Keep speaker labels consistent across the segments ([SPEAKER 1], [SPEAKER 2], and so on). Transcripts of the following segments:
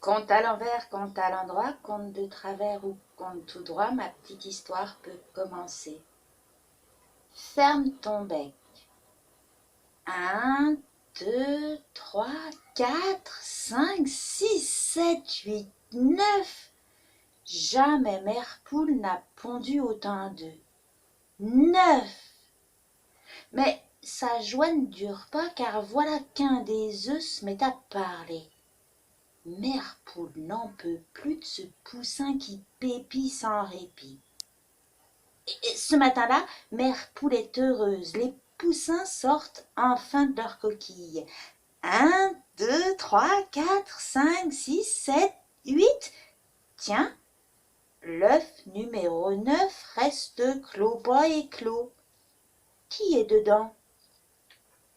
[SPEAKER 1] Compte à l'envers, compte à l'endroit, compte de travers ou compte tout droit, ma petite histoire peut commencer. Ferme ton bec. 1, 2, 3, 4, 5, 6, 7, 8, 9. Jamais mère poule n'a pondu autant d'œufs. 9. Mais sa joie ne dure pas, car voilà qu'un des œufs se met à parler. Mère poule n'en peut plus de ce poussin qui pépit sans répit. Et ce matin-là, mère poule est heureuse. Les poussins sortent enfin de leur coquille. 1, 2, 3, 4, 5, 6, 7, 8. Tiens, l'œuf numéro 9 reste clos, pas éclos. Qui est dedans?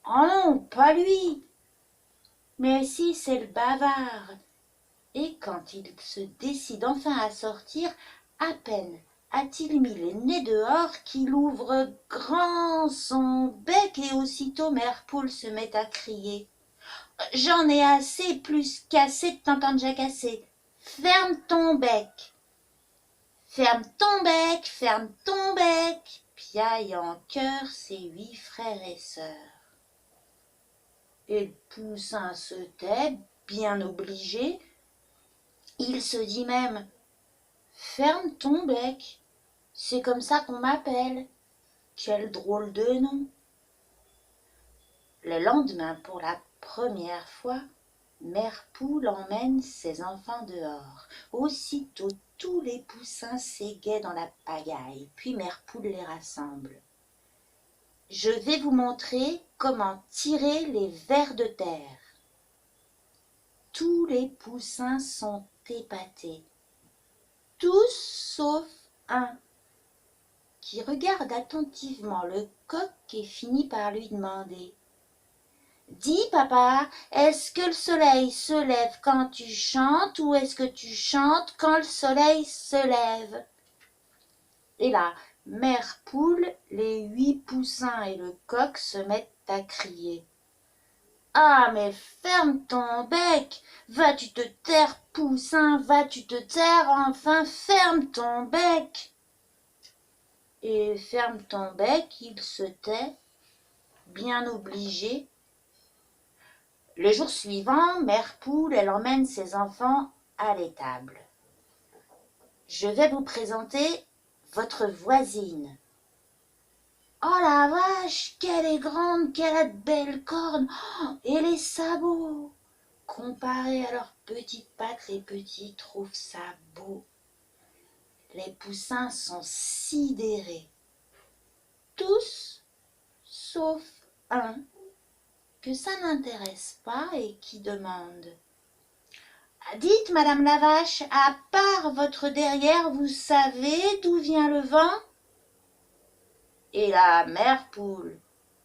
[SPEAKER 1] Oh non, pas lui. Mais si, c'est le bavard. Et quand il se décide enfin à sortir, à peine a-t-il mis le nez dehors qu'il ouvre grand son bec et aussitôt mère poule se met à crier. J'en ai assez, plus qu'assez de t'entendre jacasser. Ferme ton bec. Ferme ton bec, ferme ton bec, piaillent en chœur ses 8 frères et sœurs. Et le poussin se tait, bien obligé. Il se dit même: ferme ton bec, c'est comme ça qu'on m'appelle. Quel drôle de nom. Le lendemain, pour la première fois, mère poule emmène ses enfants dehors. Aussitôt, tous les poussins s'égaient dans la pagaille, puis mère poule les rassemble. Je vais vous montrer comment tirer les vers de terre. Tous les poussins sont épatés, tous sauf un, qui regarde attentivement le coq et finit par lui demander: dis, papa, est-ce que le soleil se lève quand tu chantes ou est-ce que tu chantes quand le soleil se lève? Et là, mère poule, les 8 poussins et le coq se mettent à crier: ah, mais ferme ton bec! Vas-tu te taire, poussin, vas-tu te taire, enfin ferme ton bec! Et ferme ton bec, il se tait, bien obligé. Le jour suivant, mère poule, elle emmène ses enfants à l'étable. Je vais vous présenter votre voisine. Oh la vache, qu'elle est grande, qu'elle a de belles cornes, oh, et les sabots! Comparés à leurs petites pattes, les petits trouvent ça beau. Les poussins sont sidérés. Tous, sauf un, que ça n'intéresse pas et qui demande: dites, madame la vache, à part votre derrière, vous savez d'où vient le vent? Et la mère poule,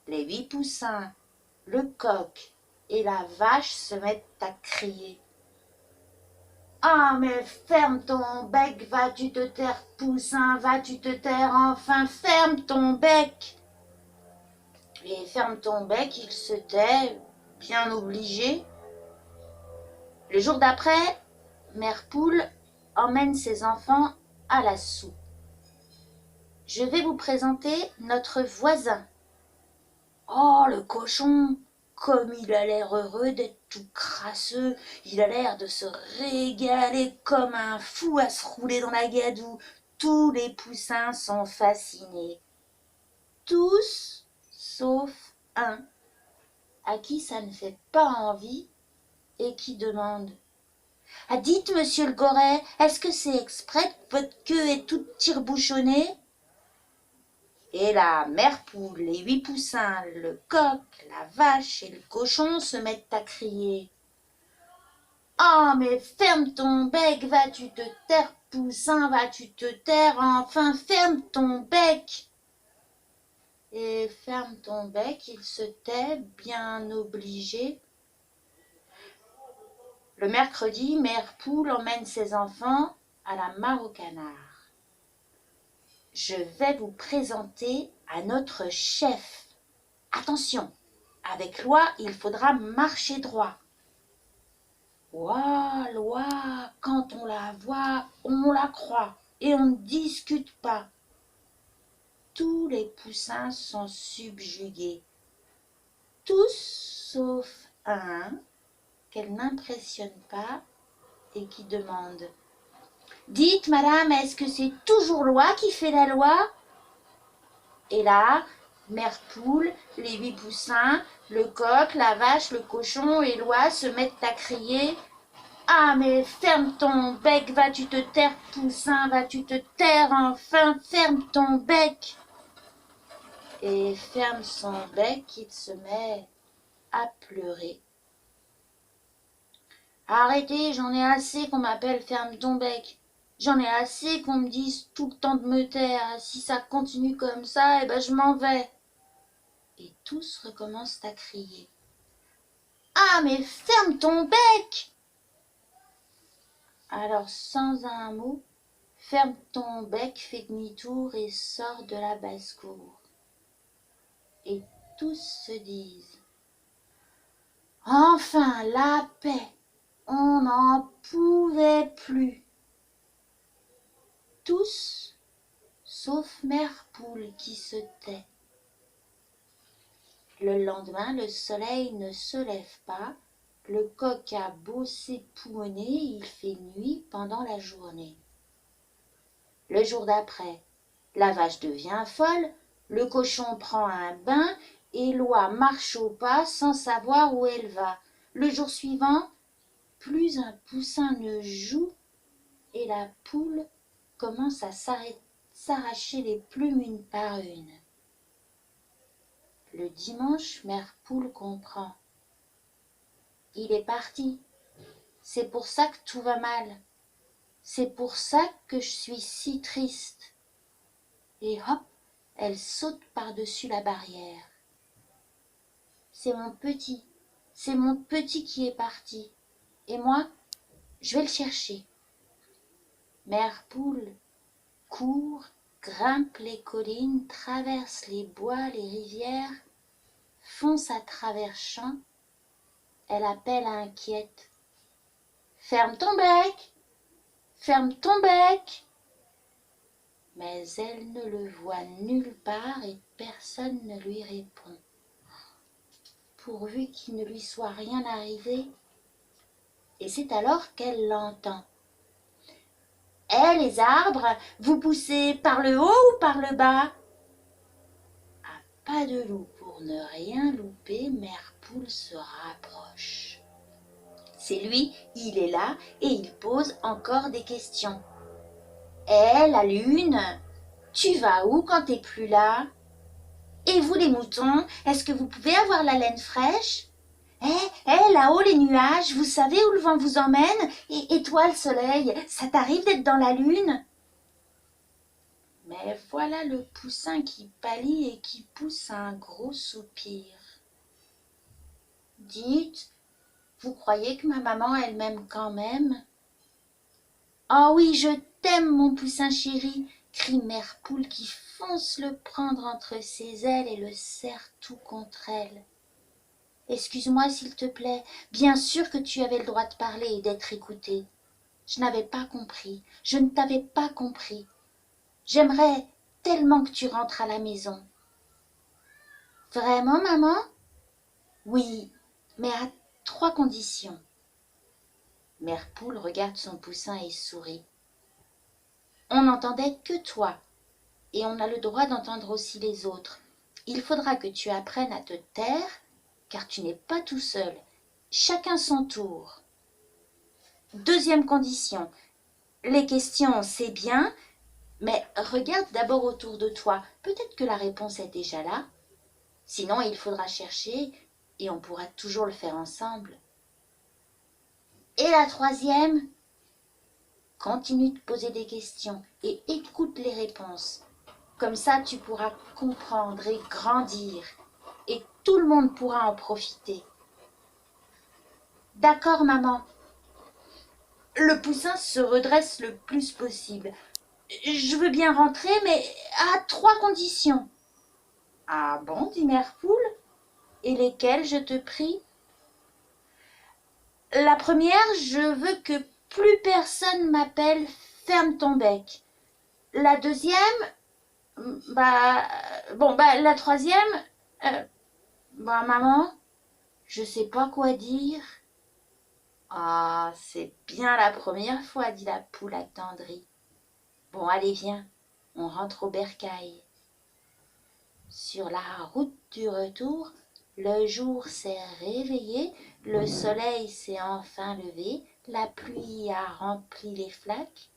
[SPEAKER 1] les 8 poussins, le coq et la vache se mettent à crier: ah, mais ferme ton bec, vas-tu te taire, poussin, vas-tu te taire, enfin ferme ton bec! Et ferme ton bec, il se tait, bien obligé. Le jour d'après, mère poule emmène ses enfants à la soupe. Je vais vous présenter notre voisin. Oh, le cochon, comme il a l'air heureux d'être tout crasseux, il a l'air de se régaler comme un fou à se rouler dans la gadoue. Tous les poussins sont fascinés. Tous, sauf un, à qui ça ne fait pas envie et qui demande: ah, dites, monsieur le Goret, est-ce que c'est exprès que votre queue est toute tire-bouchonnée? Et la mère poule, les 8 poussins, le coq, la vache et le cochon se mettent à crier: ah, mais ferme ton bec, vas-tu te taire, poussin, vas-tu te taire, enfin ferme ton bec! Et ferme ton bec, il se tait, bien obligé. Le mercredi, mère poule emmène ses enfants à la mare aux canards. Je vais vous présenter à notre chef. Attention, avec loi, il faudra marcher droit. Ouah, loi, quand on la voit, on la croit et on ne discute pas. Tous les poussins sont subjugués, tous sauf un qu'elle n'impressionne pas et qui demande: Dites, madame, est-ce que c'est toujours loi qui fait la loi? Et là, mère poule, les 8 poussins, le coq, la vache, le cochon et l'oie se mettent à crier: Ah, mais ferme ton bec, vas-tu te taire, poussin, vas-tu te taire, enfin, ferme ton bec. Et ferme son bec, il se met à pleurer. Arrêtez, j'en ai assez qu'on m'appelle ferme ton bec. J'en ai assez qu'on me dise tout le temps de me taire. Si ça continue comme ça, eh ben je m'en vais. Et tous recommencent à crier: Ah, mais ferme ton bec! Alors, sans un mot, ferme ton bec, fait demi-tour et sort de la basse-cour. Et tous se disent: Enfin, la paix! On n'en pouvait plus. Tous, sauf mère poule qui se tait. Le lendemain, le soleil ne se lève pas. Le coq a beau s'époumoner, il fait nuit pendant la journée. Le jour d'après, la vache devient folle, le cochon prend un bain et l'oie marche au pas sans savoir où elle va. Le jour suivant, plus un poussin ne joue et la poule commence à s'arracher les plumes une par une. Le dimanche, mère poule comprend. Il est parti. C'est pour ça que tout va mal. C'est pour ça que je suis si triste. Et hop, elle saute par-dessus la barrière. C'est mon petit qui est parti. Et moi, je vais le chercher. Mère poule court, grimpe les collines, traverse les bois, les rivières, fonce à travers champs. Elle appelle inquiète: Ferme ton bec! Ferme ton bec! Mais elle ne le voit nulle part et personne ne lui répond. Pourvu qu'il ne lui soit rien arrivé. Et c'est alors qu'elle l'entend. Eh, les arbres, vous poussez par le haut ou par le bas? À pas de loup, pour ne rien louper, mère poule se rapproche. C'est lui, il est là et il pose encore des questions. Eh, la lune, tu vas où quand t'es plus là? Et vous les moutons, est-ce que vous pouvez avoir la laine fraîche? Là-haut les nuages, vous savez où le vent vous emmène? Et toi le soleil, ça t'arrive d'être dans la lune? Mais voilà le poussin qui pâlit et qui pousse un gros soupir. Dites, vous croyez que ma maman elle m'aime quand même? Oh oui, je t'aime mon poussin chéri, crie mère poule qui fonce le prendre entre ses ailes et le serre tout contre elle. Excuse-moi s'il te plaît, bien sûr que tu avais le droit de parler et d'être écouté. Je n'avais pas compris, je ne t'avais pas compris. J'aimerais tellement que tu rentres à la maison. Vraiment, maman? Oui, mais à 3 conditions. Mère poule regarde son poussin et sourit. On n'entendait que toi, et on a le droit d'entendre aussi les autres. Il faudra que tu apprennes à te taire, car tu n'es pas tout seul. Chacun son tour. Deuxième condition, les questions, c'est bien, mais regarde d'abord autour de toi. Peut-être que la réponse est déjà là. Sinon, il faudra chercher et on pourra toujours le faire ensemble. Et la troisième, continue de poser des questions et écoute les réponses. Comme ça, tu pourras comprendre et grandir et tout le monde pourra en profiter. D'accord, maman. Le poussin se redresse le plus possible. Je veux bien rentrer, mais à 3 conditions. Ah bon, dit mère poule. Et lesquelles, je te prie? La première, je veux que plus personne m'appelle ferme ton bec. La deuxième, la troisième, euh, maman, je sais pas quoi dire. Ah, c'est bien la première fois, dit la poule attendrie. Bon, allez, viens, on rentre au bercail. Sur la route du retour, le jour s'est réveillé, le soleil s'est enfin levé, la pluie a rempli les flaques,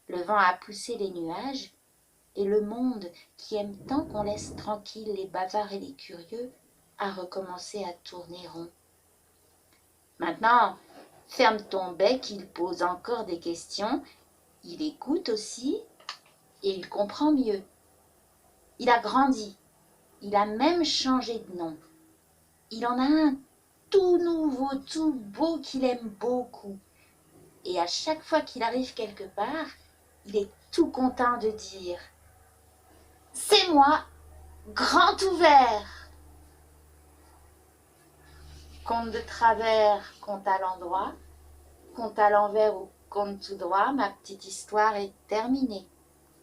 [SPEAKER 1] le vent a poussé les nuages, et le monde, qui aime tant qu'on laisse tranquilles les bavards et les curieux, a recommencé à tourner rond. Maintenant, ferme ton bec, il pose encore des questions, il écoute aussi, et il comprend mieux. Il a grandi, il a même changé de nom. Il en a un tout nouveau, tout beau qu'il aime beaucoup. Et à chaque fois qu'il arrive quelque part, il est tout content de dire « C'est moi, grand ouvert !» Compte de travers, compte à l'endroit, compte à l'envers ou compte tout droit, ma petite histoire est terminée.